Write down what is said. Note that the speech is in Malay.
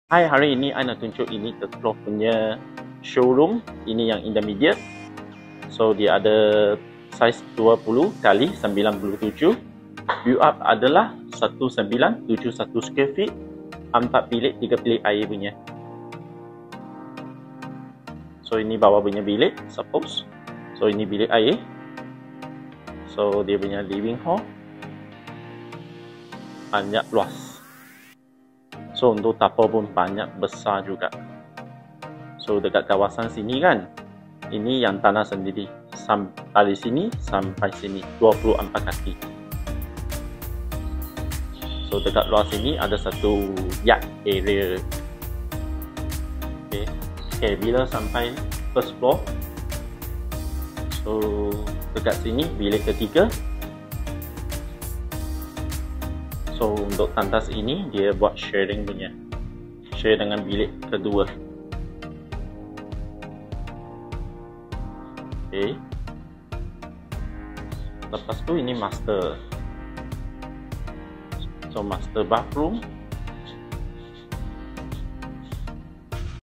Hai, hari ini I nak tunjuk ini third floor punya showroom. Ini yang intermediate. So dia ada saiz 20 kali 97. View up adalah 1971 square feet, 4 bilik, 3 bilik air punya. So ini bawah punya bilik, suppose. So ini bilik air. So dia punya living hall banyak luas. So untuk dapur pun banyak besar juga. So dekat kawasan sini kan, ini yang tanah sendiri. Dari sini sampai sini 24 kaki. So dekat luar sini ada satu yard area. Okay, bila sampai first floor, so dekat sini bilik ketiga. So untuk tandas ini dia buat sharing punya, share dengan bilik kedua. Okay. Lepas tu ini master. So master bathroom